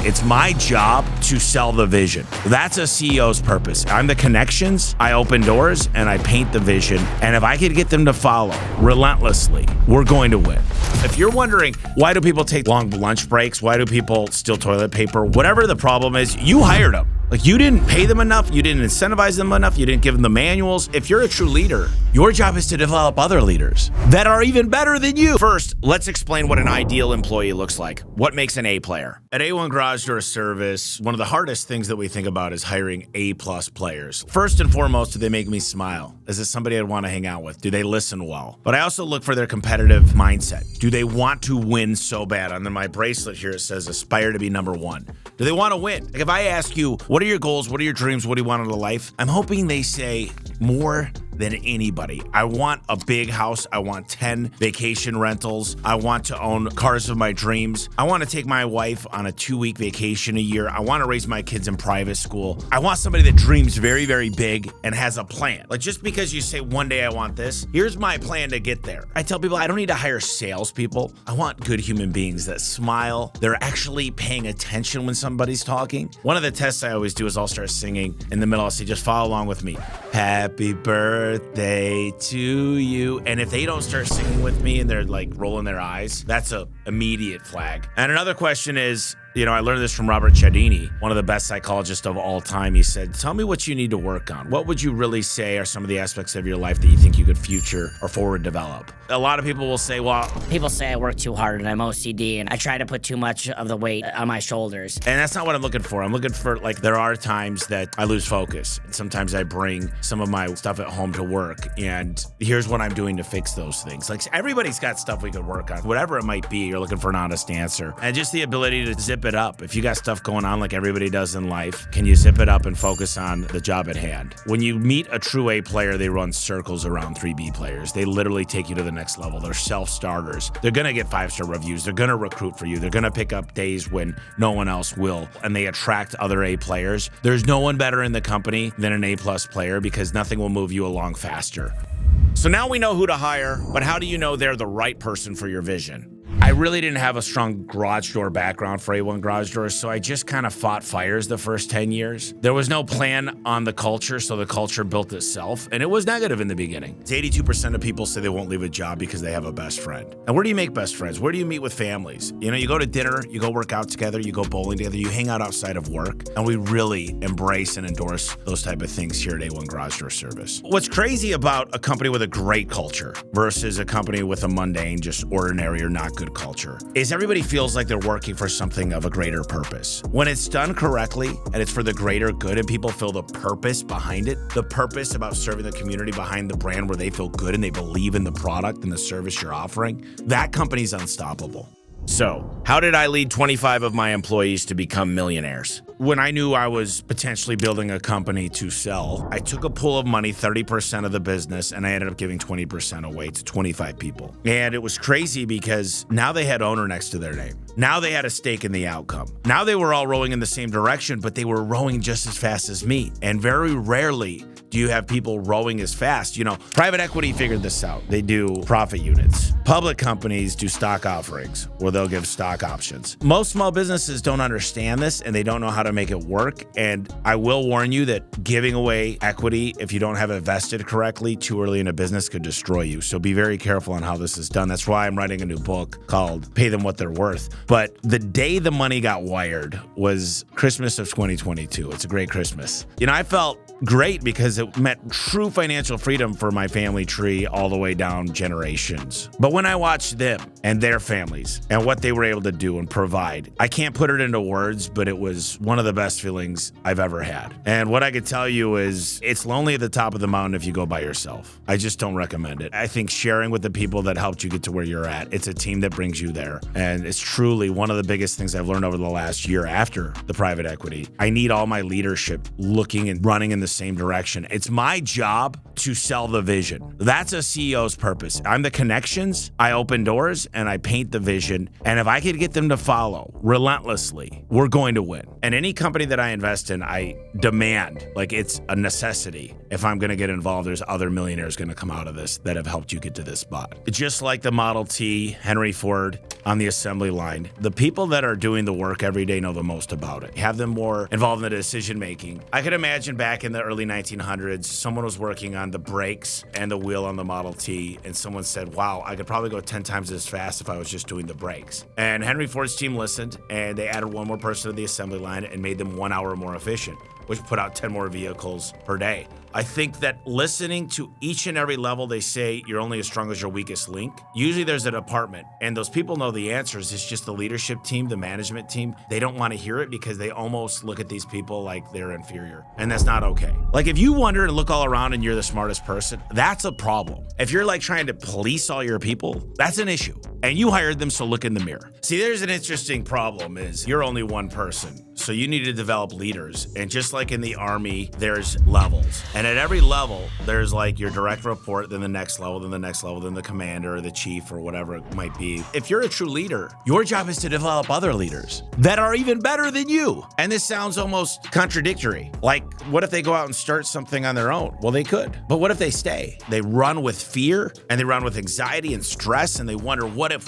It's my job to sell the vision. That's a CEO's purpose. I'm the connections, I open doors, and I paint the vision. And if I could get them to follow relentlessly, we're going to win. If you're wondering, why do people take long lunch breaks? Why do people steal toilet paper? Whatever the problem is, you hired them. Like, you didn't pay them enough, you didn't incentivize them enough, you didn't give them the manuals. If you're a true leader, your job is to develop other leaders that are even better than you. First, let's explain what an ideal employee looks like. What makes an A player? At A1 Garage Door Service, one of the hardest things that we think about is hiring A-plus players. First and foremost, do they make me smile? Is this somebody I'd want to hang out with? Do they listen well? But I also look for their competitive mindset. Do they want to win so bad? On my bracelet here, it says aspire to be number one. Do they want to win? Like, if I ask you, what are your goals? What are your dreams? What do you want out of life? I'm hoping they say more than anybody. I want a big house. I want 10 vacation rentals. I want to own cars of my dreams. I want to take my wife on a 2-week vacation a year. I want to raise my kids in private school. I want somebody that dreams very, very big and has a plan. Like, just because you say one day I want this, here's my plan to get there. I tell people I don't need to hire salespeople. I want good human beings that smile. They're actually paying attention when somebody's talking. One of the tests I always do is I'll start singing. In the middle, I'll say, just follow along with me. Happy birthday to you. And if they don't start singing with me and they're like rolling their eyes, that's a immediate flag. And another question is, I learned this from Robert Cialdini, one of the best psychologists of all time. He said, tell me what you need to work on. What would you really say are some of the aspects of your life that you think you could future or forward develop? A lot of people will say, well, people say I work too hard and I'm OCD and I try to put too much of the weight on my shoulders. And that's not what I'm looking for. I'm looking for, there are times that I lose focus. Sometimes I bring some of my stuff at home to work, and here's what I'm doing to fix those things. Like, everybody's got stuff we could work on. Whatever it might be, you're looking for an honest answer. And just the ability to zip it up. If you got stuff going on like everybody does in life, can you zip it up and focus on the job at hand? When you meet a true A player, they run circles around 3B players. They literally take you to the next level. They're self-starters. They're going to get 5-star reviews. They're going to recruit for you. They're going to pick up days when no one else will, and they attract other A players. There's no one better in the company than an A-plus player, because nothing will move you along faster. So now we know who to hire, but how do you know they're the right person for your vision? I really didn't have a strong garage door background for A1 Garage Doors, so I just kind of fought fires the first 10 years. There was no plan on the culture, so the culture built itself, and it was negative in the beginning. 82% of people say they won't leave a job because they have a best friend. And where do you make best friends? Where do you meet with families? You go to dinner, you go work out together, you go bowling together, you hang out outside of work, and we really embrace and endorse those type of things here at A1 Garage Door Service. What's crazy about a company with a great culture versus a company with a mundane, just ordinary or not good culture is everybody feels like they're working for something of a greater purpose. When it's done correctly and it's for the greater good and people feel the purpose behind it, the purpose about serving the community behind the brand where they feel good and they believe in the product and the service you're offering, that company's unstoppable. So, how did I lead 25 of my employees to become millionaires? When I knew I was potentially building a company to sell, I took a pool of money, 30% of the business, and I ended up giving 20% away to 25 people. And it was crazy because now they had owner next to their name. Now they had a stake in the outcome. Now they were all rowing in the same direction, but they were rowing just as fast as me. And very rarely do you have people rowing as fast. Private equity figured this out. They do profit units. Public companies do stock offerings where they'll give stock options. Most small businesses don't understand this and they don't know how to make it work. And I will warn you that giving away equity, if you don't have it vested correctly, too early in a business could destroy you. So be very careful on how this is done. That's why I'm writing a new book called Pay Them What They're Worth. But the day the money got wired was Christmas of 2022. It's a great Christmas. I felt great because it meant true financial freedom for my family tree all the way down generations. But when I watched them and their families and what they were able to do and provide, I can't put it into words, but it was one of the best feelings I've ever had. And what I could tell you is it's lonely at the top of the mountain if you go by yourself. I just don't recommend it. I think sharing with the people that helped you get to where you're at, it's a team that brings you there. And it's truly one of the biggest things I've learned over the last year after the private equity. I need all my leadership looking and running in the same direction It's my job to sell the vision. That's a CEO's purpose. I'm the connections, I open doors, and I paint the vision. And if I could get them to follow relentlessly, we're going to win. And any company that I invest in, I demand, like it's a necessity. If I'm going to get involved, there's other millionaires going to come out of this that have helped you get to this spot. Just like the Model T, Henry Ford on the assembly line, the people that are doing the work every day know the most about it. Have them more involved in the decision making. I could imagine back in the early 1900s, someone was working on the brakes and the wheel on the Model T, and someone said, wow, I could probably go 10 times as fast if I was just doing the brakes. And Henry Ford's team listened, and they added one more person to the assembly line and made them 1 hour more efficient, which put out 10 more vehicles per day. I think that listening to each and every level, they say you're only as strong as your weakest link. Usually there's a department, and those people know the answers. It's just the leadership team, the management team. They don't want to hear it because they almost look at these people like they're inferior, and that's not okay. Like if you wonder and look all around and you're the smartest person, that's a problem. If you're like trying to police all your people, that's an issue. And you hired them, so look in the mirror. See, there's an interesting problem is you're only one person. So you need to develop leaders. And just like in the Army, there's levels. And at every level, there's like your direct report, then the next level, then the next level, then the commander or the chief or whatever it might be. If you're a true leader, your job is to develop other leaders that are even better than you. And this sounds almost contradictory. Like, what if they go out and start something on their own? Well, they could. But what if they stay? They run with fear and they run with anxiety and stress and they wonder, what if?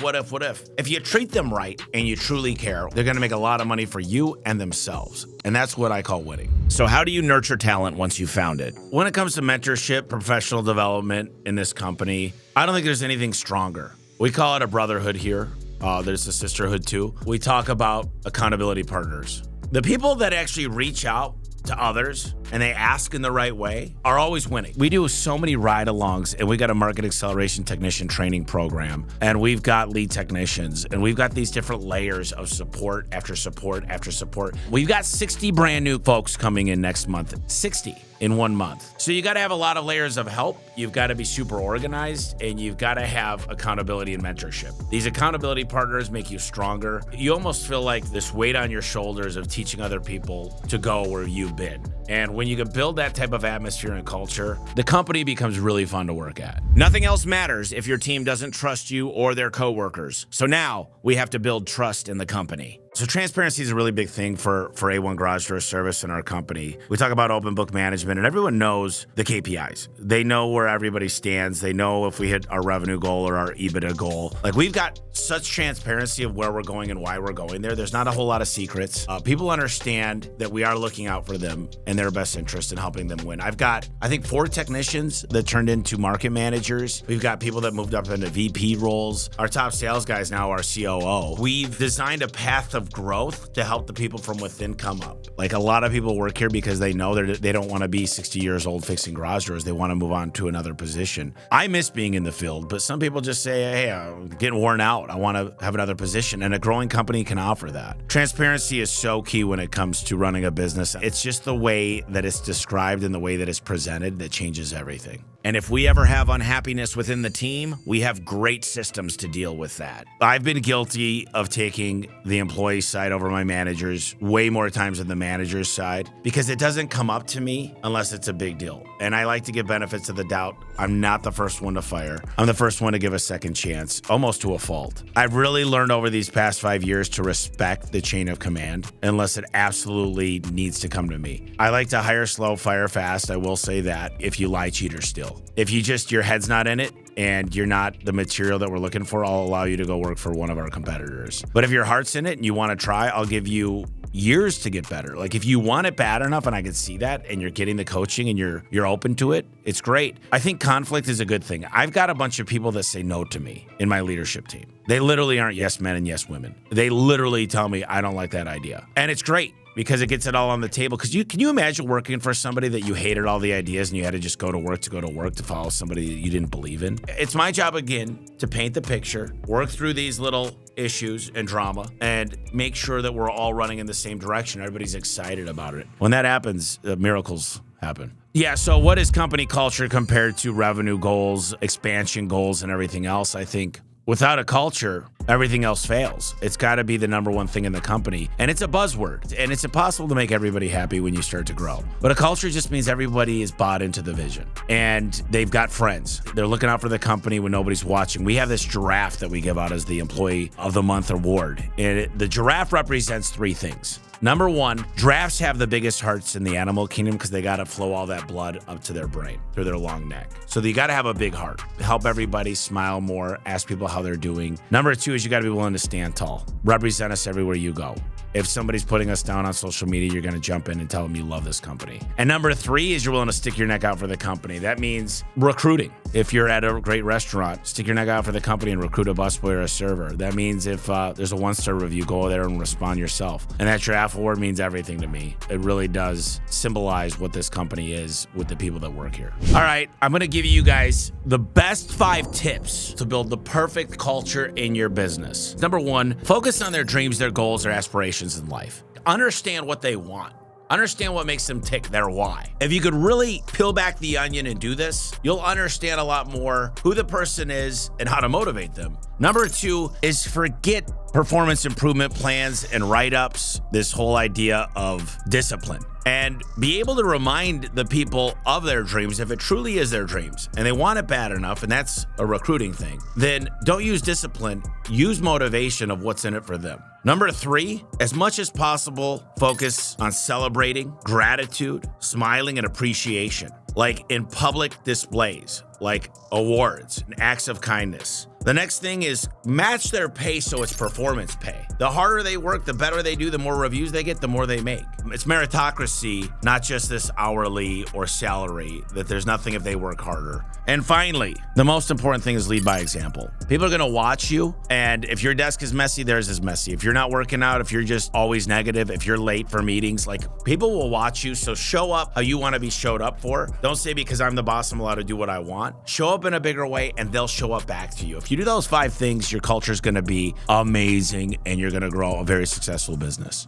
If you treat them right and you truly care, they're going to make a lot of money for you and themselves. And that's what I call winning. So how do you nurture talent once you found it? When it comes to mentorship, professional development in this company, I don't think there's anything stronger. We call it a brotherhood here. There's a sisterhood too. We talk about accountability partners. The people that actually reach out to others and they ask in the right way are always winning. We do so many ride-alongs, and we got a market acceleration technician training program, and we've got lead technicians, and we've got these different layers of support after support after support. We've got 60 brand new folks coming in next month, 60 in 1 month. So you got to have a lot of layers of help. You've got to be super organized, and you've got to have accountability and mentorship. These accountability partners make you stronger. You almost feel like this weight on your shoulders of teaching other people to go where you've been. And when you can build that type of atmosphere and culture, the company becomes really fun to work at. Nothing else matters if your team doesn't trust you or their coworkers. So now we have to build trust in the company. So transparency is a really big thing for A1 Garage Door Service in our company. We talk about open book management, and everyone knows the KPIs. They know where everybody stands. They know if we hit our revenue goal or our EBITDA goal. Like, we've got such transparency of where we're going and why we're going there. There's not a whole lot of secrets. People understand that we are looking out for them and their best interest in helping them win. I've got, I think, 4 technicians that turned into market managers. We've got people that moved up into VP roles. Our top sales guys now are COO. We've designed a path of growth to help the people from within come up. Like, a lot of people work here because they know they don't want to be 60 years old fixing garage doors. They want to move on to another position. I miss being in the field, but some people just say, hey, I'm getting worn out. I want to have another position, and a growing company can offer that. Transparency is so key when it comes to running a business. It's just the way that it's described and the way that it's presented that changes everything. And if we ever have unhappiness within the team, we have great systems to deal with that. I've been guilty of taking the employee side over my managers way more times than the manager's side because it doesn't come up to me unless it's a big deal. And I like to give benefits of the doubt. I'm not the first one to fire. I'm the first one to give a second chance, almost to a fault. I've really learned over these past 5 years to respect the chain of command unless it absolutely needs to come to me. I like to hire slow, fire fast. I will say that if you lie, cheat, or steal. If your head's not in it and you're not the material that we're looking for, I'll allow you to go work for one of our competitors. But if your heart's in it and you want to try, I'll give you years to get better. Like, if you want it bad enough and I can see that and you're getting the coaching and you're open to it, it's great. I think conflict is a good thing. I've got a bunch of people that say no to me in my leadership team. They literally aren't yes men and yes women. They literally tell me, I don't like that idea. And it's great, because it gets it all on the table. Because can you imagine working for somebody that you hated all the ideas and you had to just go to work to follow somebody that you didn't believe in? It's my job, again, to paint the picture, work through these little issues and drama, and make sure that we're all running in the same direction. Everybody's excited about it. When that happens, miracles happen. Yeah, so what is company culture compared to revenue goals, expansion goals, and everything else? I think without a culture, everything else fails. It's got to be the number one thing in the company. And it's a buzzword. And it's impossible to make everybody happy when you start to grow. But a culture just means everybody is bought into the vision. And they've got friends. They're looking out for the company when nobody's watching. We have this giraffe that we give out as the Employee of the Month award. And the giraffe represents three things. Number one, giraffes have the biggest hearts in the animal kingdom because they got to flow all that blood up to their brain through their long neck. So you got to have a big heart. Help everybody smile more, ask people how they're doing. Number two is you got to be willing to stand tall. Represent us everywhere you go. If somebody's putting us down on social media, you're going to jump in and tell them you love this company. And number three is you're willing to stick your neck out for the company. That means recruiting. If you're at a great restaurant, stick your neck out for the company and recruit a busboy or a server. That means if there's a one-star review, go there and respond yourself. And that giraffe award means everything to me. It really does symbolize what this company is with the people that work here. All right, I'm going to give you guys the best 5 tips to build the perfect culture in your business. Number one, focus on their dreams, their goals, their aspirations in life. Understand what they want. Understand what makes them tick, their why. If you could really peel back the onion and do this, you'll understand a lot more who the person is and how to motivate them. Number two is forget performance improvement plans and write-ups, this whole idea of discipline. And be able to remind the people of their dreams if it truly is their dreams and they want it bad enough, and that's a recruiting thing, then don't use discipline, use motivation of what's in it for them. Number three, as much as possible, focus on celebrating, gratitude, smiling, and appreciation, like in public displays, like awards and acts of kindness. The next thing is match their pay so it's performance pay. The harder they work, the better they do, the more reviews they get, the more they make. It's meritocracy, not just this hourly or salary, that there's nothing if they work harder. And finally, the most important thing is lead by example. People are gonna watch you, and if your desk is messy, theirs is messy. If you're not working out, if you're just always negative, if you're late for meetings, like people will watch you, so show up how you wanna be showed up for. Don't say because I'm the boss, I'm allowed to do what I want. Show up in a bigger way and they'll show up back to you. If you do those 5 things, your culture is gonna be amazing and you're gonna grow a very successful business.